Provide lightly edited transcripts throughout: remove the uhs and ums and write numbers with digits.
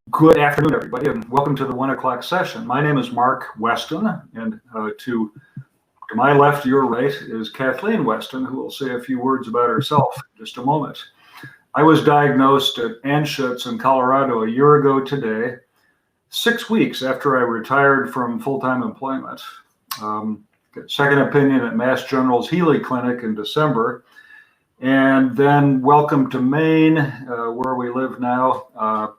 Good afternoon, everybody, and welcome to the 1 o'clock session. My name is Mark Weston, and to my left, your right, is Kathleen Weston, who will say a few words about herself in just a moment. I was diagnosed at Anschutz in Colorado a year ago today, 6 weeks after I retired from full-time employment. Got second opinion at Mass General's Healy Clinic in December, and then welcome to Maine, where we live now.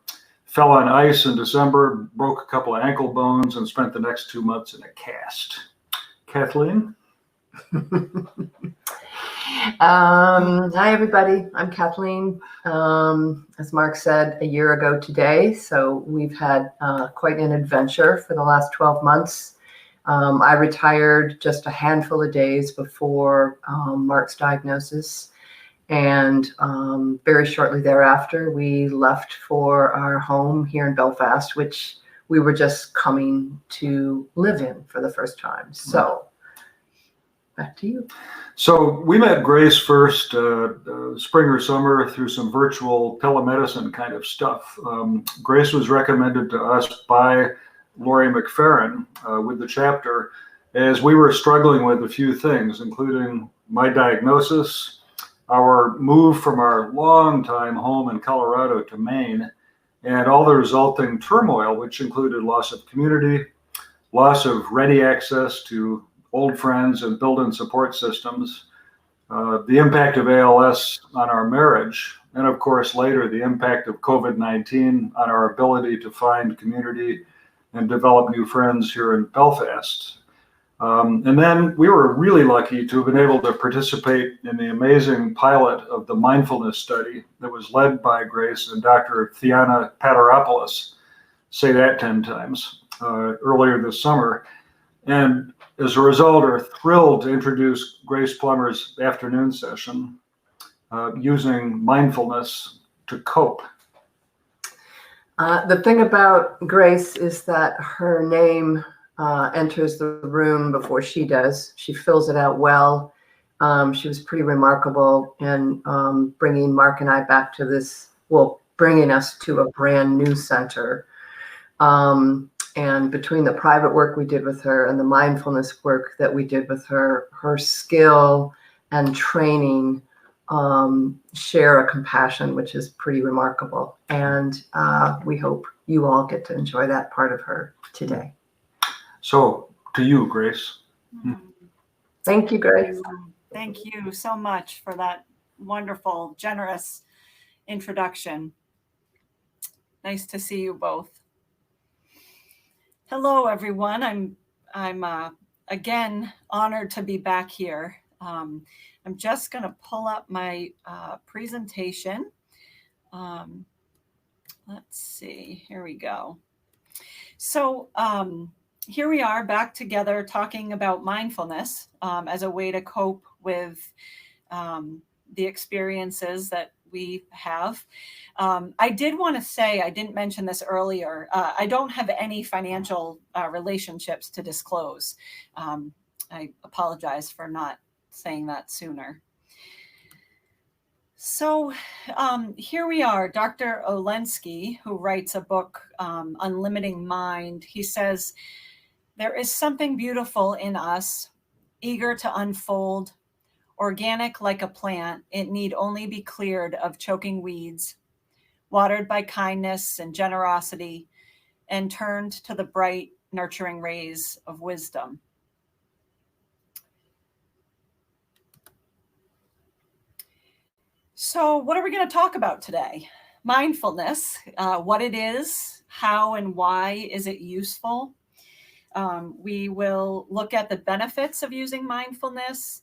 Fell on ice in December, broke a couple of ankle bones, and spent the next 2 months in a cast. Kathleen? Hi, everybody. I'm Kathleen. As Mark said, a year ago today, so we've had quite an adventure for the last 12 months. I retired just a handful of days before Mark's diagnosis. And very shortly thereafter, we left for our home here in Belfast, which we were just coming to live in for the first time. So back to you. So we met Grace first spring or summer through some virtual telemedicine kind of stuff. Grace was recommended to us by Lori McFerrin with the chapter as we were struggling with a few things, including my diagnosis, our move from our longtime home in Colorado to Maine, and all the resulting turmoil, which included loss of community, loss of ready access to old friends and built-in support systems, the impact of ALS on our marriage, and of course later the impact of COVID-19 on our ability to find community and develop new friends here in Belfast. And then we were really lucky to have been able to participate in the amazing pilot of the Mindfulness study that was led by Grace and Dr. Theana Pateropoulos, say that 10 times, earlier this summer. And as a result, are thrilled to introduce Grace Plummer's afternoon session using mindfulness to cope. The thing about Grace is that her name enters the room before she does. She fills it out well. She was pretty remarkable in bringing Mark and I back to this, well, bringing us to a brand new center. And between the private work we did with her and the mindfulness work that we did with her, her skill and training share a compassion, which is pretty remarkable. And we hope you all get to enjoy that part of her today. So to you, Grace. Thank you, Grace. Thank you so much for that wonderful, generous introduction. Nice to see you both. Hello, everyone. I'm again honored to be back here. I'm just going to pull up my presentation. Let's see. Here we go. So here we are back together talking about mindfulness as a way to cope with the experiences that we have. I did want to say, I didn't mention this earlier, I don't have any financial relationships to disclose. I apologize for not saying that sooner. So here we are, Dr. Olensky, who writes a book, Unlimiting Mind. He says, there is something beautiful in us, eager to unfold, organic like a plant. It need only be cleared of choking weeds, watered by kindness and generosity, and turned to the bright, nurturing rays of wisdom. So what are we going to talk about today? Mindfulness, what it is, how and why is it useful? We will look at the benefits of using mindfulness.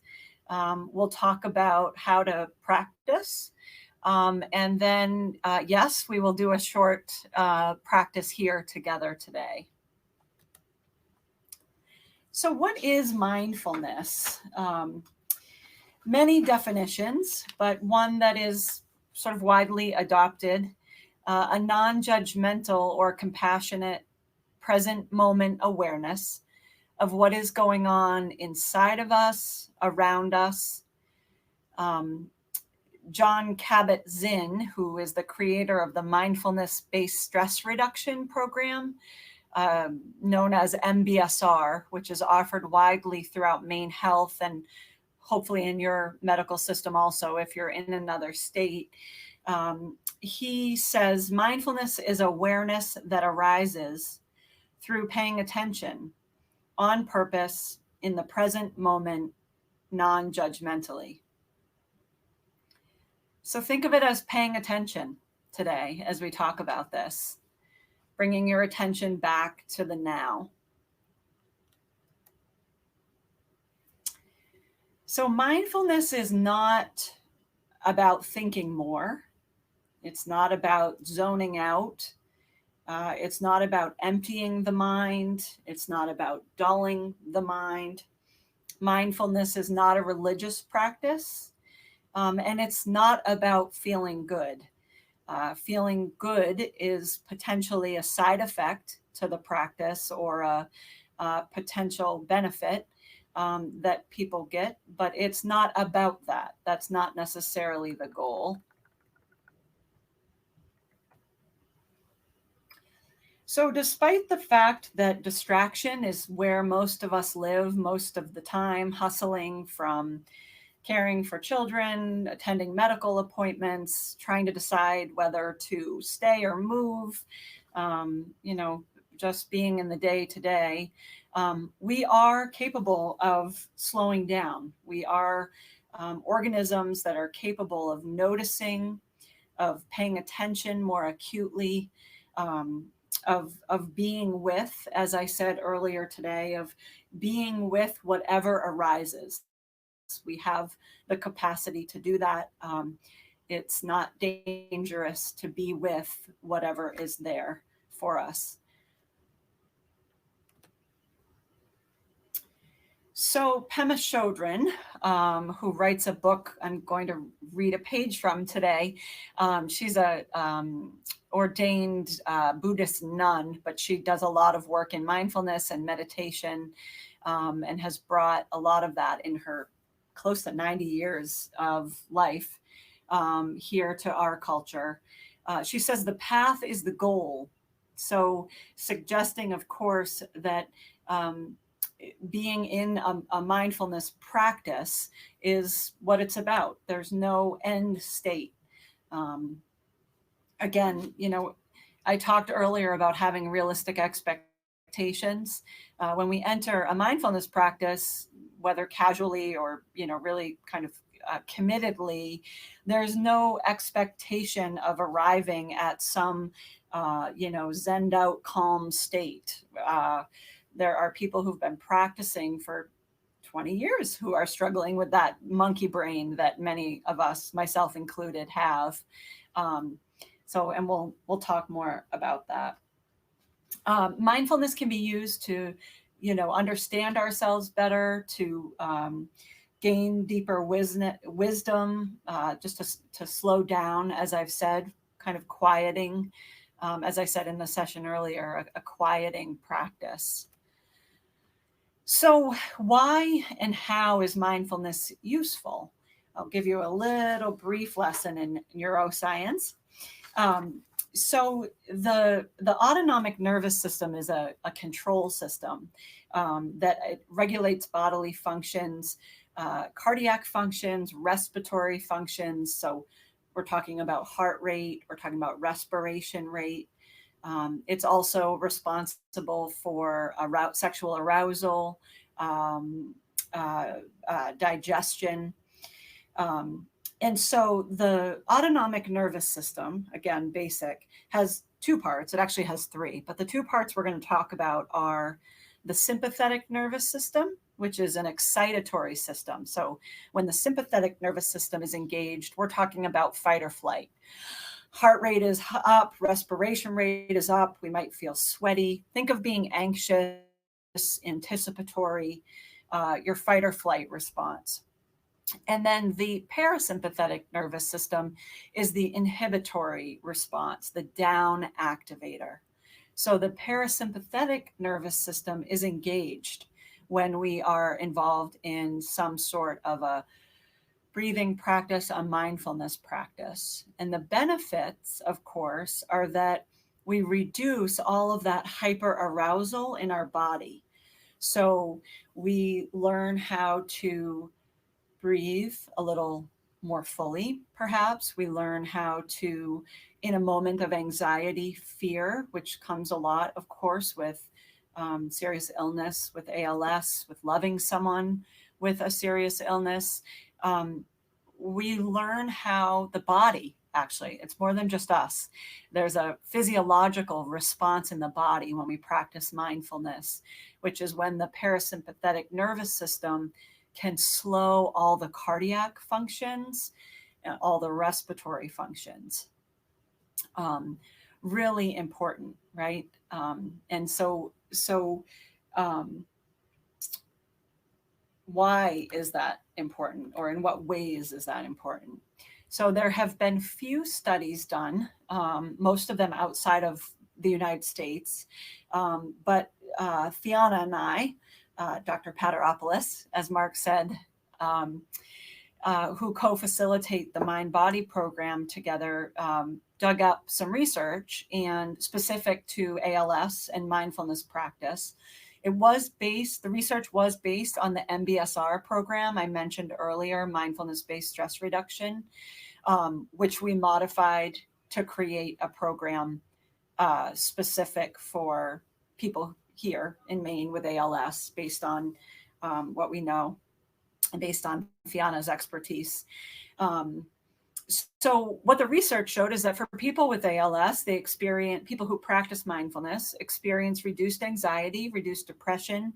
We'll talk about how to practice. And then, yes, we will do a short practice here together today. So what is mindfulness? Many definitions, but one that is sort of widely adopted, a non-judgmental or compassionate present moment awareness of what is going on inside of us, around us, John Kabat-Zinn, who is the creator of the mindfulness-based stress reduction program, known as MBSR, which is offered widely throughout Maine Health and hopefully in your medical system also if you're in another state. He says mindfulness is awareness that arises through paying attention on purpose in the present moment, non-judgmentally. So think of it as paying attention today as we talk about this, bringing your attention back to the now. So mindfulness is not about thinking more. It's not about zoning out. It's not about emptying the mind. It's not about dulling the mind. Mindfulness is not a religious practice. And it's not about feeling good. Feeling good is potentially a side effect to the practice or a potential benefit that people get, but it's not about that. That's not necessarily the goal. So despite the fact that distraction is where most of us live most of the time, hustling from caring for children, attending medical appointments, trying to decide whether to stay or move, just being in the day to day, we are capable of slowing down. We are organisms that are capable of noticing, of paying attention more acutely, of being with, as I said earlier today, of being with whatever arises. We have the capacity to do that. It's not dangerous to be with whatever is there for us. So Pema Chodron, who writes a book I'm going to read a page from today, she's a ordained Buddhist nun, but she does a lot of work in mindfulness and meditation, and has brought a lot of that in her close to 90 years of life here to our culture. She says the path is the goal. So suggesting, of course, that being in a mindfulness practice is what it's about. There's no end state. Again, I talked earlier about having realistic expectations. When we enter a mindfulness practice, whether casually or, really kind of committedly, there's no expectation of arriving at some, zenned out, calm state. There are people who've been practicing for 20 years who are struggling with that monkey brain that many of us, myself included, have. And we'll talk more about that. Mindfulness can be used to, understand ourselves better, to gain deeper wisdom, just to slow down, as I've said, kind of quieting, as I said in the session earlier, a quieting practice. So why and how is mindfulness useful? I'll give you a little brief lesson in neuroscience. So the autonomic nervous system is a control system that it regulates bodily functions, cardiac functions, respiratory functions. So we're talking about heart rate, we're talking about respiration rate. It's also responsible for sexual arousal, digestion. And so the autonomic nervous system, again, basic, has two parts. It actually has three, but the two parts we're going to talk about are the sympathetic nervous system, which is an excitatory system. So when the sympathetic nervous system is engaged, we're talking about fight or flight. Heart rate is up, respiration rate is up, we might feel sweaty. Think of being anxious, anticipatory, your fight or flight response. And then the parasympathetic nervous system is the inhibitory response, the down activator. So the parasympathetic nervous system is engaged when we are involved in some sort of a breathing practice, a mindfulness practice. And the benefits, of course, are that we reduce all of that hyper arousal in our body. So we learn how to breathe a little more fully, perhaps. We learn how to, in a moment of anxiety, fear, which comes a lot, of course, with serious illness, with ALS, with loving someone with a serious illness. We learn how the body, actually, it's more than just us. There's a physiological response in the body when we practice mindfulness, which is when the parasympathetic nervous system can slow all the cardiac functions and all the respiratory functions. Really important, right? And so why is that important, or in what ways is that important? So there have been few studies done, most of them outside of the United States, but Fiona and I, Dr. Pateropoulos, as Mark said, who co-facilitate the Mind-Body program together, dug up some research and specific to ALS and mindfulness practice. The research was based on the MBSR program I mentioned earlier, mindfulness-based stress reduction, which we modified to create a program specific for people here in Maine with ALS based on what we know and based on Fiona's expertise. So what the research showed is that for people with ALS, people who practice mindfulness experience reduced anxiety, reduced depression,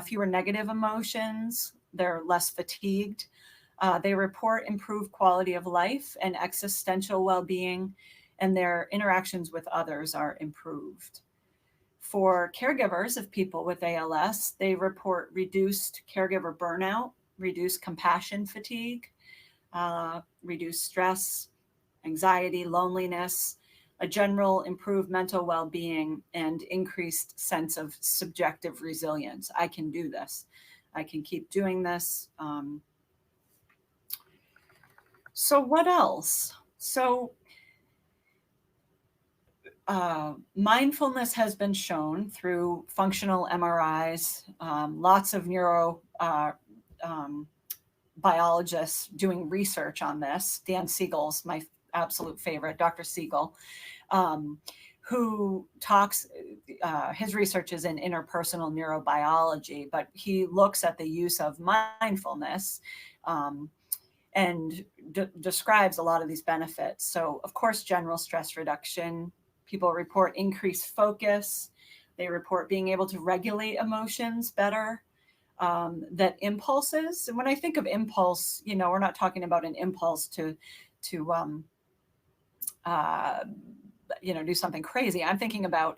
fewer negative emotions. They're less fatigued. They report improved quality of life and existential well-being, and their interactions with others are improved. For caregivers of people with ALS, they report reduced caregiver burnout, reduced compassion fatigue, reduced stress, anxiety, loneliness, a general improved mental well-being, and increased sense of subjective resilience. I can do this. I can keep doing this. So what else? So mindfulness has been shown through functional MRIs, lots of neuro biologists doing research on this. Dan Siegel's my absolute favorite, Dr. Siegel, who talks, his research is in interpersonal neurobiology, but he looks at the use of mindfulness and describes a lot of these benefits. So, of course, general stress reduction. People report increased focus. They report being able to regulate emotions better. That impulses, and when I think of impulse, we're not talking about an impulse to do something crazy. I'm thinking about,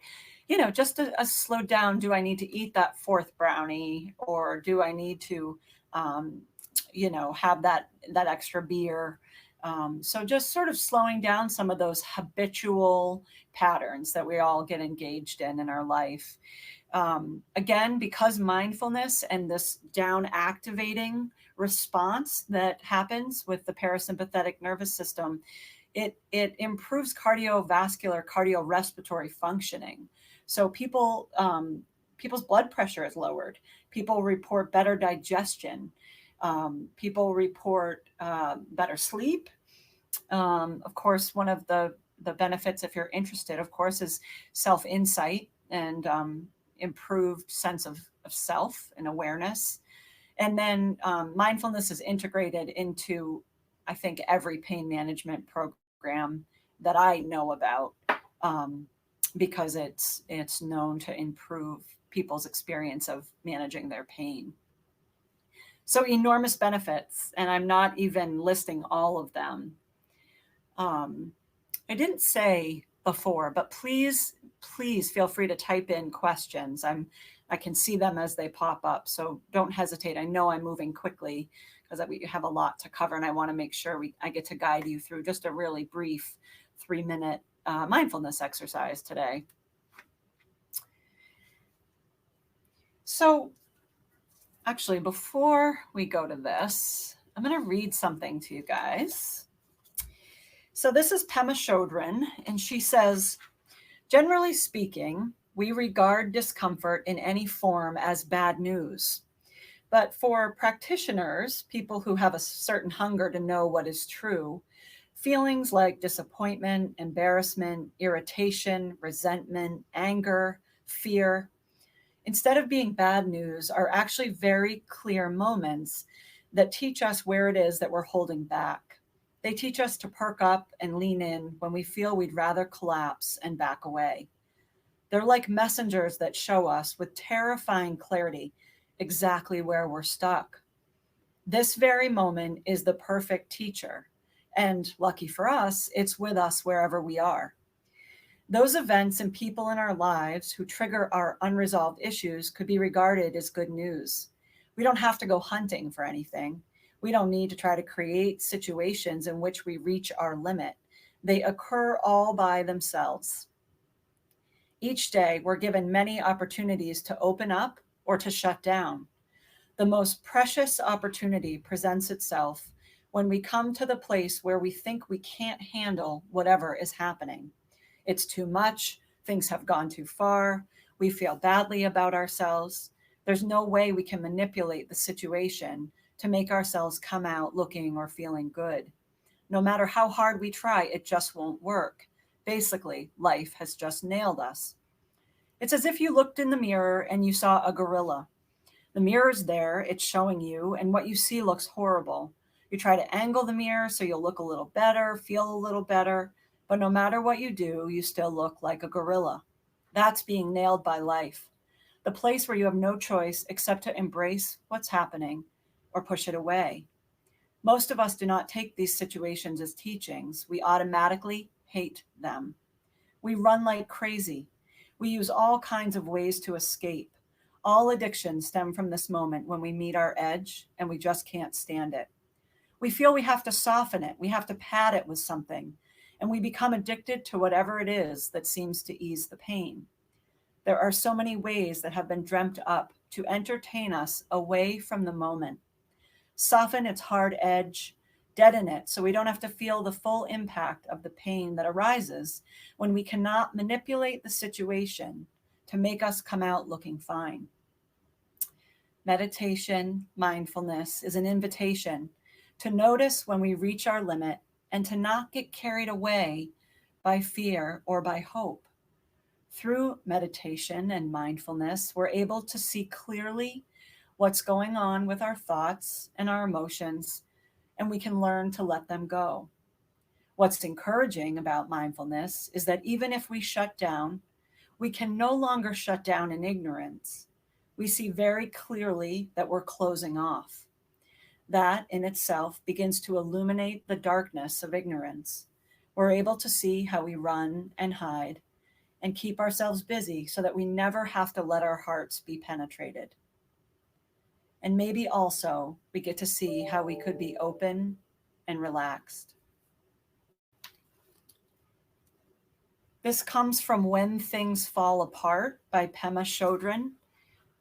just a slow down. Do I need to eat that fourth brownie, or do I need to, have that extra beer? So just sort of slowing down some of those habitual patterns that we all get engaged in our life. Again, because mindfulness and this down activating response that happens with the parasympathetic nervous system, it improves cardiovascular, cardiorespiratory functioning. So people's blood pressure is lowered. People report better digestion. People report better sleep. Of course, one of the benefits, if you're interested, of course, is self-insight and improved sense of self and awareness. And then mindfulness is integrated into, I think, every pain management program that I know about, because it's known to improve people's experience of managing their pain. So enormous benefits, and I'm not even listing all of them. I didn't say before, but please feel free to type in questions. I can see them as they pop up, so don't hesitate. I know I'm moving quickly because we have a lot to cover, and I want to make sure I get to guide you through just a really brief 3-minute mindfulness exercise today. So actually, before we go to this, I'm going to read something to you guys. So this is Pema Chodron, and she says, generally speaking, we regard discomfort in any form as bad news. But for practitioners, people who have a certain hunger to know what is true, feelings like disappointment, embarrassment, irritation, resentment, anger, fear, instead of being bad news, are actually very clear moments that teach us where it is that we're holding back. They teach us to perk up and lean in when we feel we'd rather collapse and back away. They're like messengers that show us with terrifying clarity exactly where we're stuck. This very moment is the perfect teacher. And lucky for us, it's with us wherever we are. Those events and people in our lives who trigger our unresolved issues could be regarded as good news. We don't have to go hunting for anything. We don't need to try to create situations in which we reach our limit. They occur all by themselves. Each day, we're given many opportunities to open up or to shut down. The most precious opportunity presents itself when we come to the place where we think we can't handle whatever is happening. It's too much. Things have gone too far. We feel badly about ourselves. There's no way we can manipulate the situation to make ourselves come out looking or feeling good. No matter how hard we try, it just won't work. Basically, life has just nailed us. It's as if you looked in the mirror and you saw a gorilla. The mirror's there, it's showing you, and what you see looks horrible. You try to angle the mirror so you'll look a little better, feel a little better, but no matter what you do, you still look like a gorilla. That's being nailed by life. The place where you have no choice except to embrace what's happening or push it away. Most of us do not take these situations as teachings. We automatically hate them. We run like crazy. We use all kinds of ways to escape. All addictions stem from this moment when we meet our edge and we just can't stand it. We feel we have to soften it. We have to pad it with something. And we become addicted to whatever it is that seems to ease the pain. There are so many ways that have been dreamt up to entertain us away from the moment. Soften its hard edge, deaden it so we don't have to feel the full impact of the pain that arises when we cannot manipulate the situation to make us come out looking fine. Meditation, mindfulness is an invitation to notice when we reach our limit and to not get carried away by fear or by hope. Through meditation and mindfulness, we're able to see clearly what's going on with our thoughts and our emotions, and we can learn to let them go. What's encouraging about mindfulness is that even if we shut down, we can no longer shut down in ignorance. We see very clearly that we're closing off. That in itself begins to illuminate the darkness of ignorance. We're able to see how we run and hide and keep ourselves busy so that we never have to let our hearts be penetrated. And maybe also we get to see how we could be open and relaxed. This comes from When Things Fall Apart by Pema Chodron.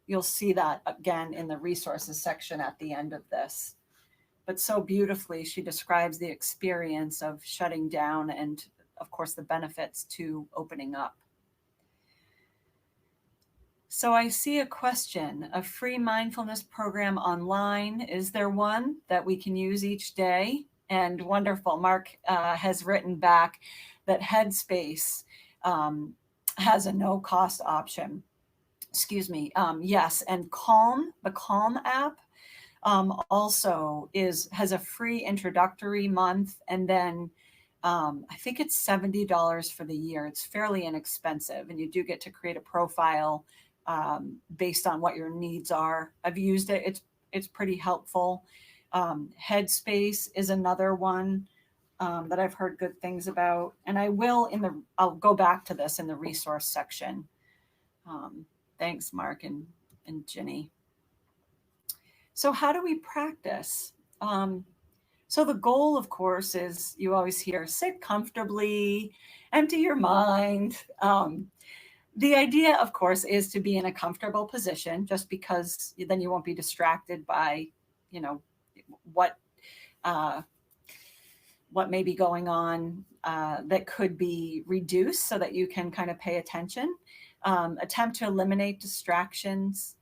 You'll see that again in the resources section at the end of this. But so beautifully, she describes the experience of shutting down and, of course, the benefits to opening up. So I see a question, a free mindfulness program online. Is there one that we can use each day? And wonderful, Mark has written back that Headspace has a no-cost option. Excuse me. Yes, and Calm, the Calm app, also has a free introductory month, and then I think it's $70 for the year. It's fairly inexpensive, and you do get to create a profile based on what your needs are. I've used it. It's pretty helpful. Headspace is another one that I've heard good things about, and I'll go back to this in the resource section. Thanks, Mark and Ginny. So how do we practice? So the goal, of course, is you always hear, sit comfortably, empty your mind. The idea, of course, is to be in a comfortable position, just because then you won't be distracted by, what what may be going on that could be reduced so that you can kind of pay attention. Attempt to eliminate distractions.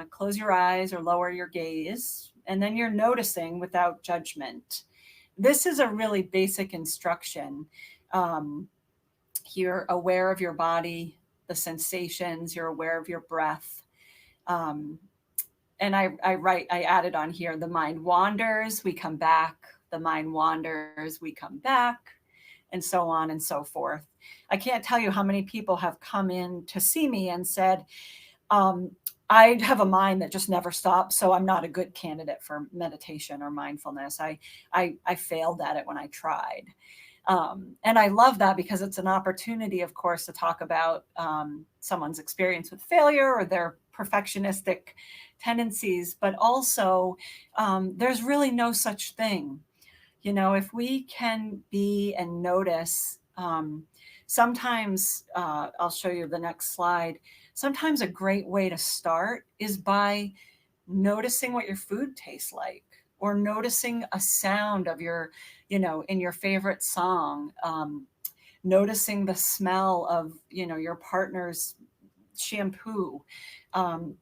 Close your eyes or lower your gaze, and then you're noticing without judgment. This is a really basic instruction. You're aware of your body, the sensations, you're aware of your breath. And I added on here, the mind wanders, we come back. The mind wanders, we come back, and so on and so forth. I can't tell you how many people have come in to see me and said, I have a mind that just never stops, so I'm not a good candidate for meditation or mindfulness. I failed at it when I tried. And I love that because it's an opportunity, of course, to talk about someone's experience with failure or their perfectionistic tendencies, but also there's really no such thing. You know, if we can be and notice, sometimes I'll show you the next slide. Sometimes a great way to start is by noticing what your food tastes like, or noticing a sound of your, you know, in your favorite song, noticing the smell of, you know, your partner's shampoo,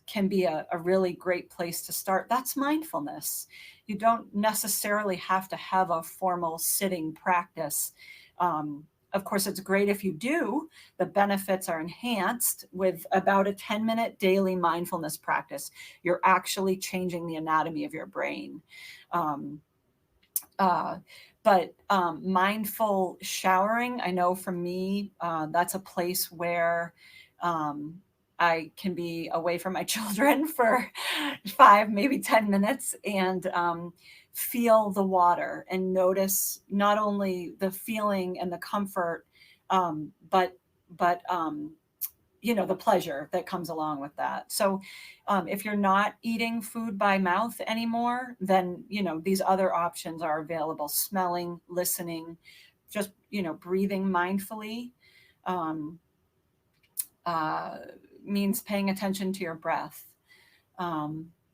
can be a really great place to start. That's mindfulness. You don't necessarily have to have a formal sitting practice. Of course, it's great if you do. The benefits are enhanced with about a 10-minute daily mindfulness practice. You're actually changing the anatomy of your brain. But mindful showering, I know for me, that's a place where I can be away from my children for 5, maybe 10 minutes and feel the water and notice not only the feeling and the comfort, but you know, the pleasure that comes along with that. So if you're not eating food by mouth anymore, then, you know, these other options are available. Smelling, listening, just, you know, breathing mindfully means paying attention to your breath.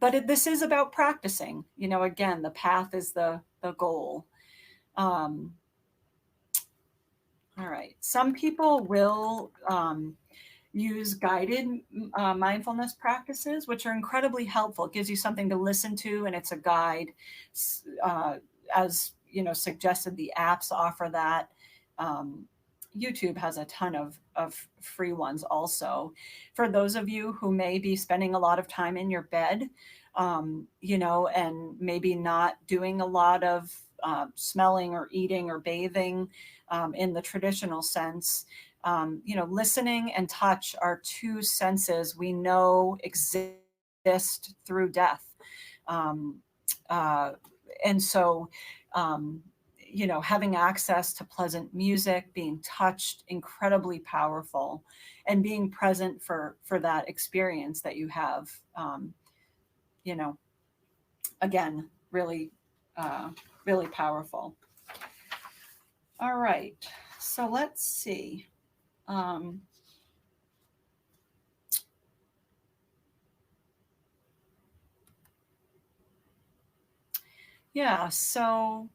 But this is about practicing. You know, again, the path is the goal. All right. Some people will use guided mindfulness practices, which are incredibly helpful. It gives you something to listen to, and it's a guide. As you know, suggested, the apps offer that. YouTube has a ton of free ones also. For those of you who may be spending a lot of time in your bed, you know, and maybe not doing a lot of smelling or eating or bathing in the traditional sense, you know, listening and touch are two senses we know exist through death. And so, you know, having access to pleasant music, being touched, incredibly powerful, and being present for that experience that you have, you know, again, really, really powerful. All right, so let's see. Yeah, so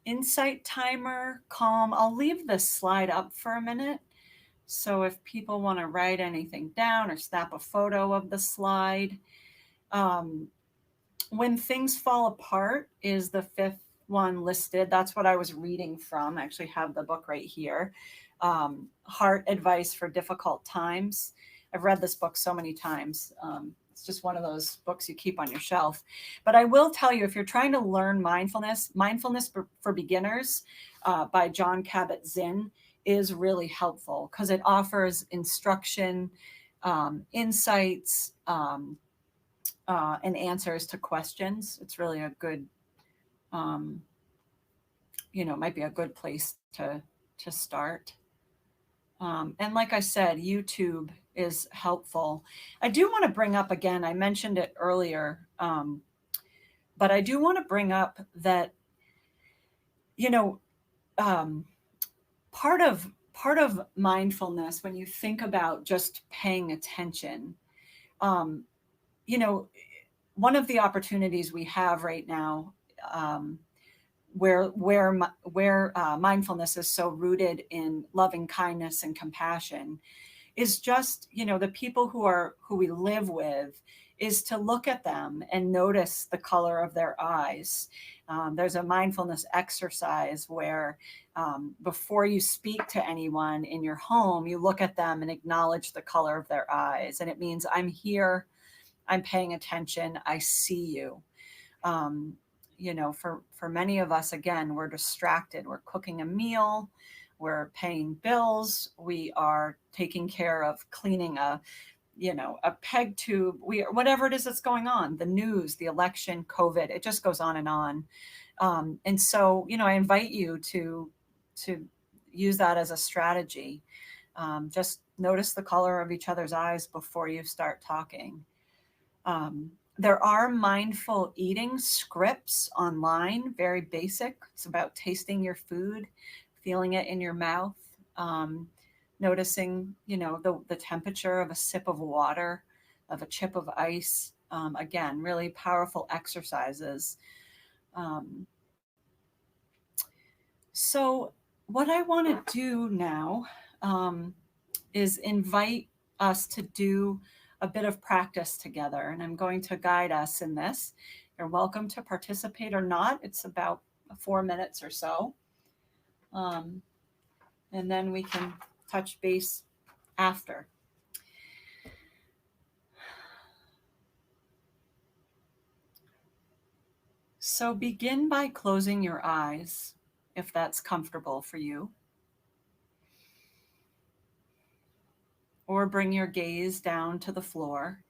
insight timer, calm. I'll leave this slide up for a minute. So if people want to write anything down or snap a photo of the slide. When things fall apart is the 5th one listed. That's what I was reading from. I actually have the book right here. Heart Advice for Difficult Times. I've read this book so many times. It's just one of those books you keep on your shelf. But I will tell you, if you're trying to learn mindfulness for Beginners by John Kabat-Zinn is really helpful because it offers instruction, insights, and answers to questions. It's really a good, you know, might be a good place to start. And like I said, YouTube is helpful. I do want to bring up again, I mentioned it earlier, but I do want to bring up that, you know, part of mindfulness, when you think about just paying attention, you know, one of the opportunities we have right now, where mindfulness is so rooted in loving kindness and compassion, is just, the people who we live with, is to look at them and notice the color of their eyes. There's a mindfulness exercise where before you speak to anyone in your home, you look at them and acknowledge the color of their eyes. And it means, I'm here, I'm paying attention, I see you. For many of us, again, we're distracted. We're cooking a meal, we're paying bills, we are taking care of cleaning a peg tube, whatever it is that's going on, the news, the election, COVID, it just goes on and on. And so, I invite you to use that as a strategy. Just notice the color of each other's eyes before you start talking. There are mindful eating scripts online, very basic. It's about tasting your food, feeling it in your mouth, noticing, the temperature of a sip of water, of a chip of ice. Again, really powerful exercises. So what I want to do now is invite us to do a bit of practice together, and I'm going to guide us in this. You're welcome to participate or not. It's about 4 minutes or so. And then we can touch base after. So begin by closing your eyes, if that's comfortable for you. Or bring your gaze down to the floor.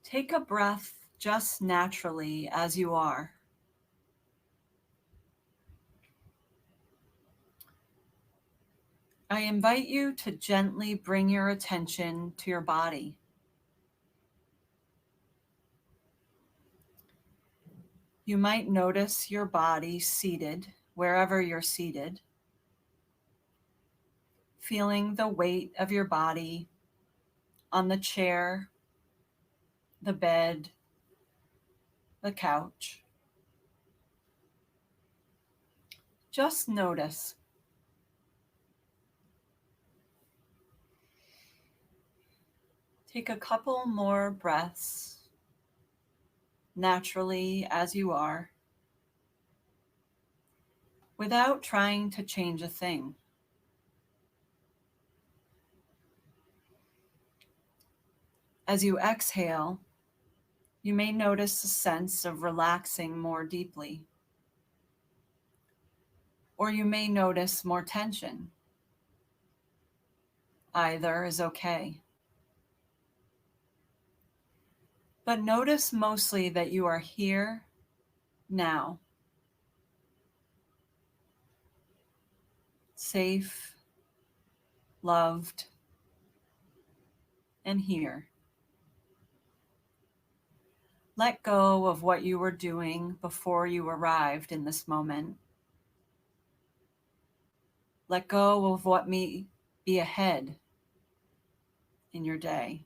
Take a breath just naturally as you are. I invite you to gently bring your attention to your body. You might notice your body seated wherever you're seated, feeling the weight of your body on the chair, the bed, the couch. Just notice. Take a couple more breaths naturally as you are, without trying to change a thing. As you exhale, you may notice a sense of relaxing more deeply, or you may notice more tension. Either is okay. But notice mostly that you are here now, safe, loved, and here. Let go of what you were doing before you arrived in this moment. Let go of what may be ahead in your day.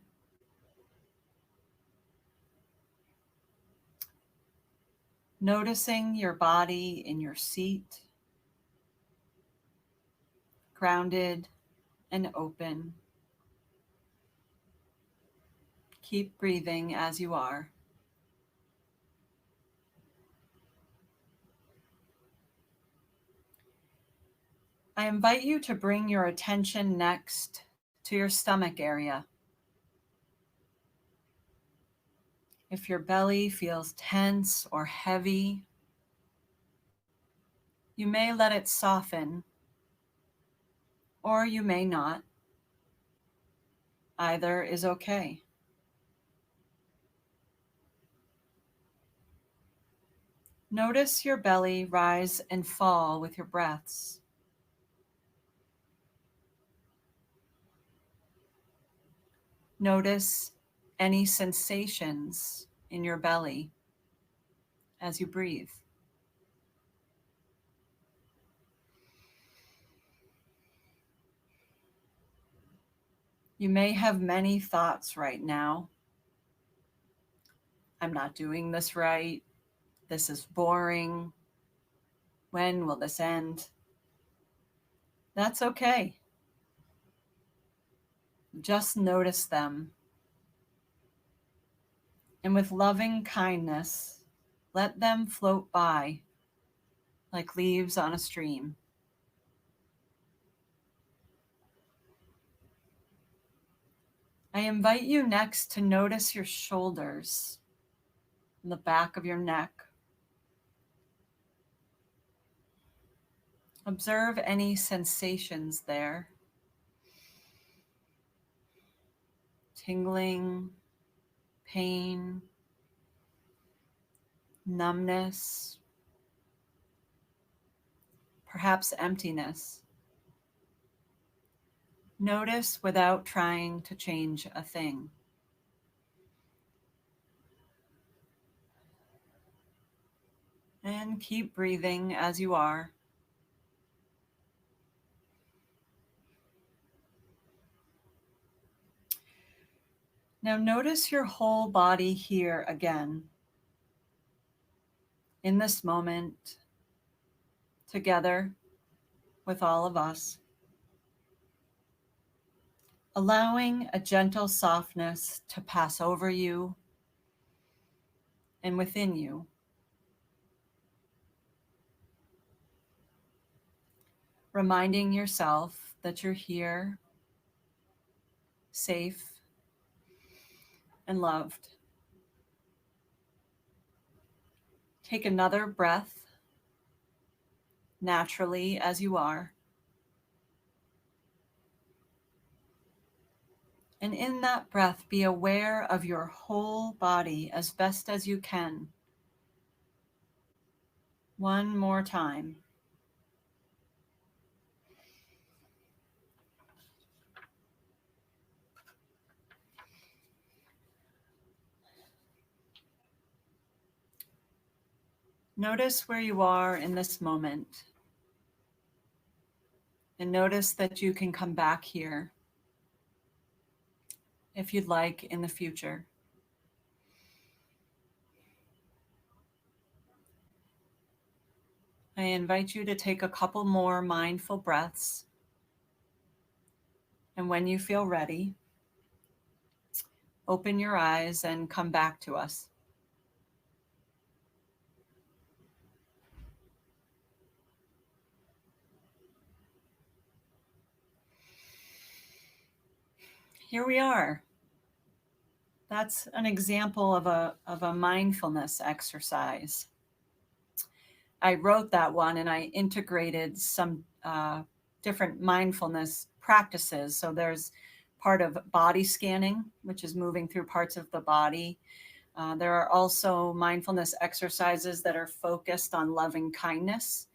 Noticing your body in your seat, grounded and open. Keep breathing as you are. I invite you to bring your attention next to your stomach area. If your belly feels tense or heavy, you may let it soften, or you may not. Either is okay. Notice your belly rise and fall with your breaths. Notice any sensations in your belly as you breathe. You may have many thoughts right now. I'm not doing this right. This is boring. When will this end? That's okay. Just notice them. And with loving kindness, let them float by like leaves on a stream. I invite you next to notice your shoulders and the back of your neck. Observe any sensations there. Tingling, pain, numbness, perhaps emptiness. Notice without trying to change a thing. And keep breathing as you are. Now notice your whole body here again, in this moment, together with all of us. Allowing a gentle softness to pass over you and within you. Reminding yourself that you're here, safe and loved. Take another breath, naturally as you are. And in that breath, be aware of your whole body as best as you can. One more time. Notice where you are in this moment. And notice that you can come back here if you'd like in the future. I invite you to take a couple more mindful breaths. And when you feel ready, open your eyes and come back to us. Here we are. That's an example of a mindfulness exercise. I wrote that one and I integrated some different mindfulness practices. So there's part of body scanning, which is moving through parts of the body. There are also mindfulness exercises that are focused on loving kindness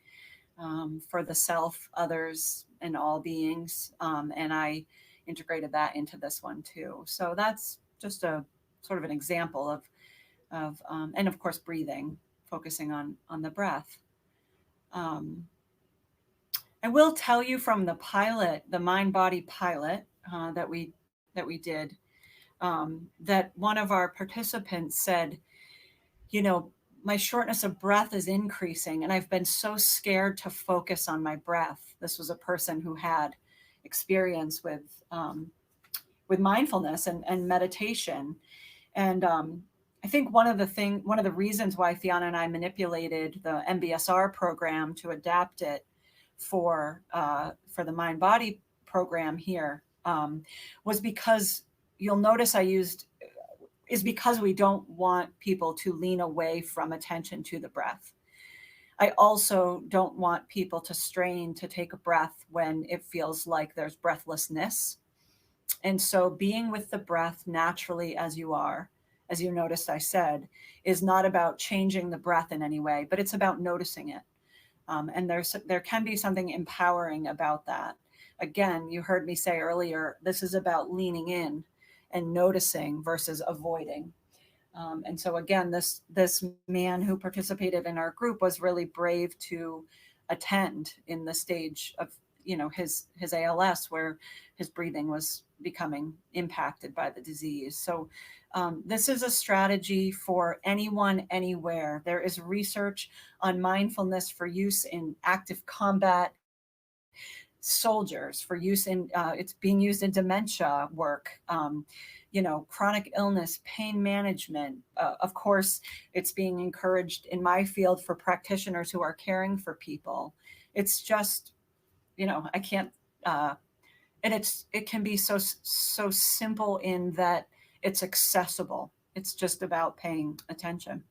for the self, others, and all beings. And I integrated that into this one too. So that's just a sort of an example of and of course, breathing, focusing on the breath. I will tell you from the pilot, the mind body pilot that we did, that one of our participants said, you know, my shortness of breath is increasing and I've been so scared to focus on my breath. This was a person who had experience with mindfulness and meditation. And I think one of the reasons why Fiona and I manipulated the MBSR program to adapt it for the mind body program here was because you'll notice because we don't want people to lean away from attention to the breath. I also don't want people to strain to take a breath when it feels like there's breathlessness. And so being with the breath naturally as you are, as you noticed I said, is not about changing the breath in any way, but it's about noticing it. And there can be something empowering about that. Again, you heard me say earlier, this is about leaning in and noticing versus avoiding. And so again, this man who participated in our group was really brave to attend in the stage of, his ALS, where his breathing was becoming impacted by the disease. So this is a strategy for anyone, anywhere. There is research on mindfulness for use in active combat soldiers, for use in, it's being used in dementia work, chronic illness, pain management. Of course, it's being encouraged in my field for practitioners who are caring for people. It's just, I can't, and it can be so simple in that it's accessible. It's just about paying attention.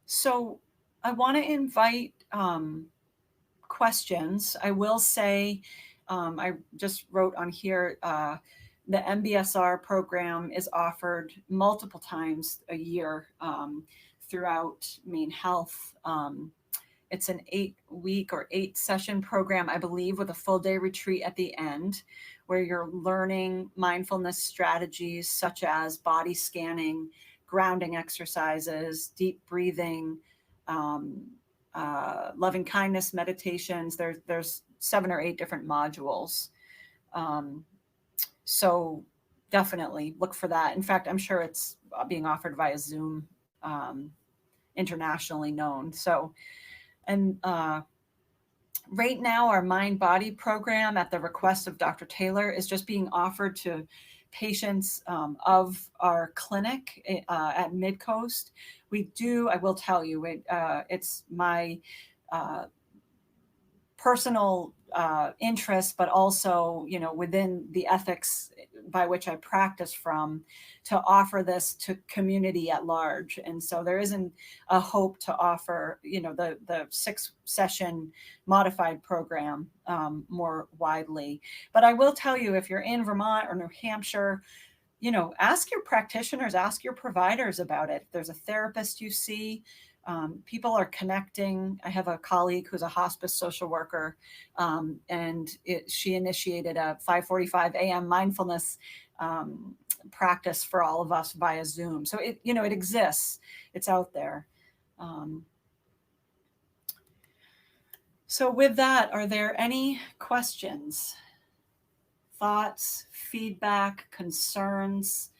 So I want to invite questions. I will say, I just wrote on here, the MBSR program is offered multiple times a year throughout Maine Health. It's an 8-week or 8-session program, I believe, with a full day retreat at the end, where you're learning mindfulness strategies such as body scanning, grounding exercises, deep breathing, loving kindness meditations. There's 7 or 8 different modules. So definitely look for that. In fact, I'm sure it's being offered via Zoom, internationally known. So, and right now, our Mind Body program, at the request of Dr. Taylor, is just being offered to patients of our clinic at Midcoast. I will tell you, it's my personal interest, but also, within the ethics by which I practice from, to offer this to community at large. And so there isn't a hope to offer, the 6-session modified program more widely. But I will tell you, if you're in Vermont or New Hampshire, ask your practitioners, ask your providers about it. If there's a therapist you see, people are connecting. I have a colleague who's a hospice social worker, and she initiated a 5:45 a.m. mindfulness practice for all of us via Zoom. So it exists. It's out there. So with that, are there any questions, thoughts, feedback, concerns?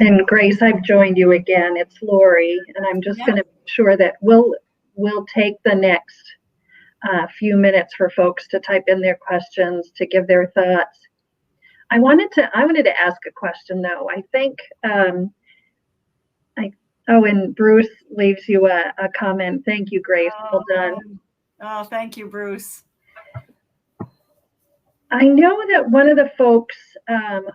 And Grace, I've joined you again. It's Lori, and I'm just going to make sure that we'll take the next few minutes for folks to type in their questions, to give their thoughts. I wanted to ask a question though. I think and Bruce leaves you a comment. Thank you, Grace. Well done. Oh, thank you, Bruce. I know that one of the folks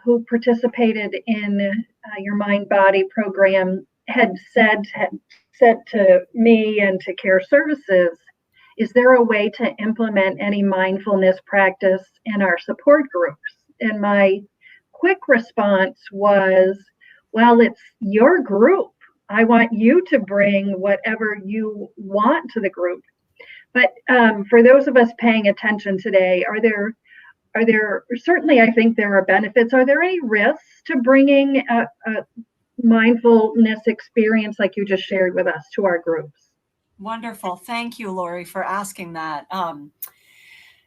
who participated in your Mind Body program had said to me and to Care Services, is there a way to implement any mindfulness practice in our support groups? And my quick response was, well, it's your group. I want you to bring whatever you want to the group. But for those of us paying attention today, are there certainly, I think there are benefits. Are there any risks to bringing a mindfulness experience like you just shared with us to our groups? Wonderful. Thank you, Lori, for asking that.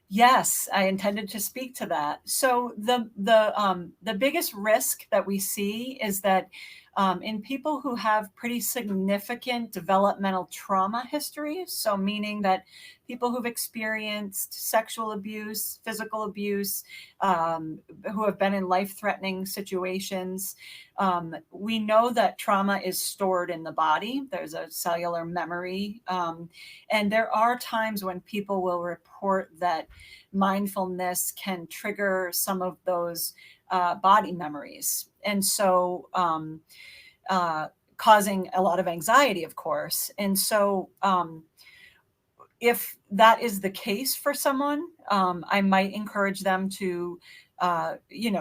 Yes, I intended to speak to that. So the biggest risk that we see is that in people who have pretty significant developmental trauma histories, so meaning that people who've experienced sexual abuse, physical abuse, who have been in life-threatening situations, we know that trauma is stored in the body. There's a cellular memory. And there are times when people will report that mindfulness can trigger some of those body memories. And so causing a lot of anxiety, of course. And so if that is the case for someone, I might encourage them to,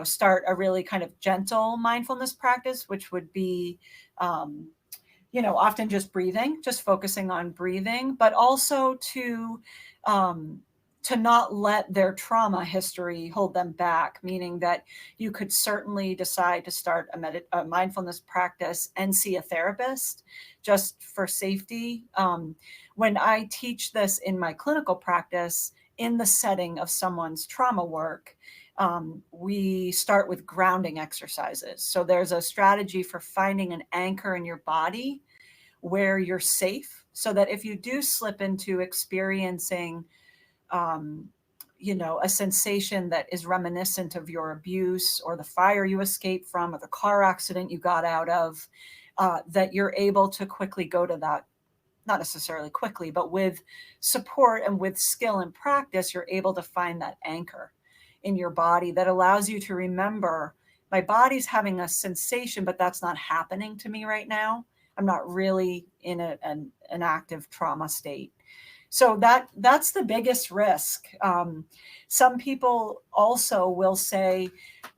start a really kind of gentle mindfulness practice, which would be, often just breathing, just focusing on breathing, but also to to not let their trauma history hold them back, meaning that you could certainly decide to start a mindfulness practice and see a therapist just for safety. When I teach this in my clinical practice in the setting of someone's trauma work, we start with grounding exercises. So there's a strategy for finding an anchor in your body where you're safe, so that if you do slip into experiencing a sensation that is reminiscent of your abuse or the fire you escaped from or the car accident you got out of, that you're able to quickly go to that, not necessarily quickly, but with support and with skill and practice, you're able to find that anchor in your body that allows you to remember, my body's having a sensation, but that's not happening to me right now. I'm not really in an active trauma state. So that's the biggest risk. Some people also will say,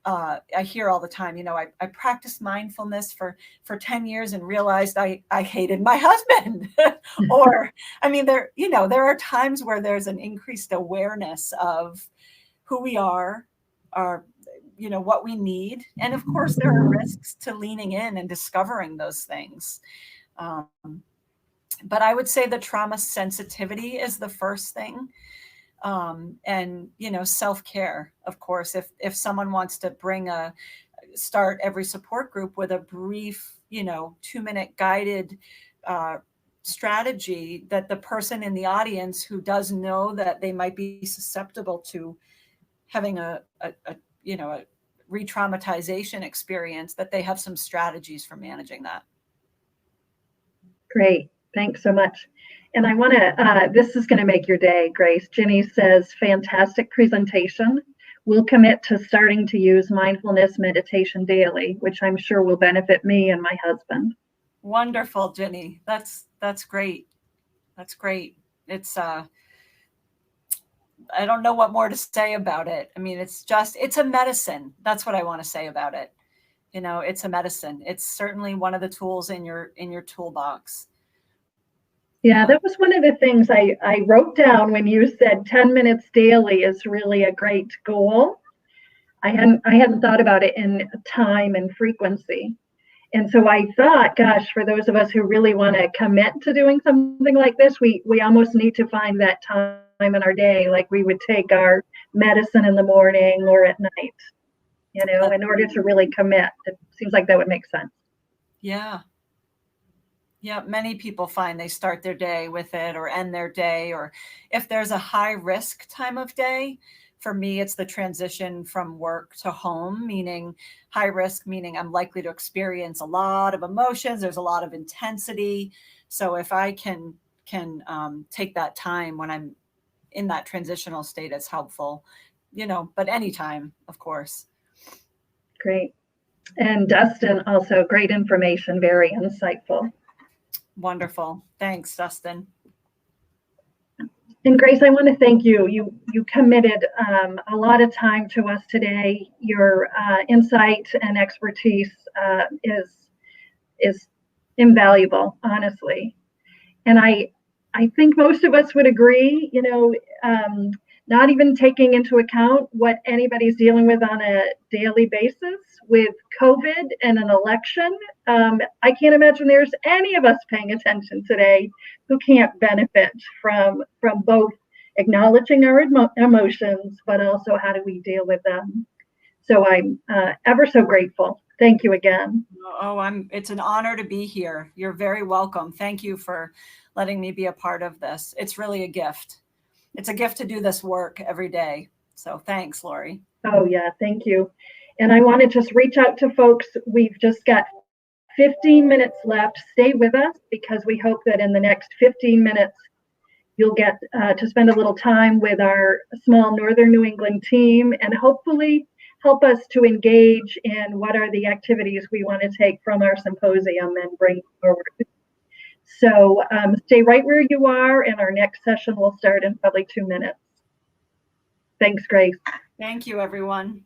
I hear all the time, I practiced mindfulness for 10 years and realized I hated my husband. Or, there are times where there's an increased awareness of who we are, what we need. And of course, there are risks to leaning in and discovering those things. But I would say the trauma sensitivity is the first thing. And, self-care, of course, if someone wants to start every support group with a brief, 2-minute guided strategy, that the person in the audience who does know that they might be susceptible to having a re-traumatization experience, that they have some strategies for managing that. Great. Thanks so much. And I want to, this is going to make your day, Grace. Ginny says, fantastic presentation. We'll commit to starting to use mindfulness meditation daily, which I'm sure will benefit me and my husband. Wonderful, Ginny. That's great. That's great. It's, I don't know what more to say about it. It's a medicine. That's what I want to say about it. It's a medicine. It's certainly one of the tools in your toolbox. Yeah, that was one of the things I wrote down when you said 10 minutes daily is really a great goal. I hadn't thought about it in time and frequency. And so I thought, gosh, for those of us who really want to commit to doing something like this, we almost need to find that time in our day, like we would take our medicine in the morning or at night, in order to really commit. It seems like that would make sense. Yeah. Yeah, many people find they start their day with it or end their day, or if there's a high risk time of day, for me, it's the transition from work to home, meaning high risk, meaning I'm likely to experience a lot of emotions. There's a lot of intensity. So if I can take that time when I'm in that transitional state, it's helpful, but anytime, of course. Great. And Dustin, also great information, very insightful. Wonderful. Thanks, Dustin. And Grace, I want to thank you. You committed a lot of time to us today. Your insight and expertise is invaluable, honestly. And I think most of us would agree, not even taking into account what anybody's dealing with on a daily basis with COVID and an election. I can't imagine there's any of us paying attention today who can't benefit from both acknowledging our emotions, but also how do we deal with them. So I'm ever so grateful. Thank you again. It's an honor to be here. You're very welcome. Thank you for letting me be a part of this. It's really a gift. It's a gift to do this work every day. So thanks, Lori. Oh yeah, thank you. And I want to just reach out to folks. We've just got 15 minutes left. Stay with us because we hope that in the next 15 minutes, you'll get to spend a little time with our small Northern New England team and hopefully help us to engage in what are the activities we want to take from our symposium and bring forward. So stay right where you are, and our next session will start in probably 2 minutes. Thanks, Grace. Thank you, everyone.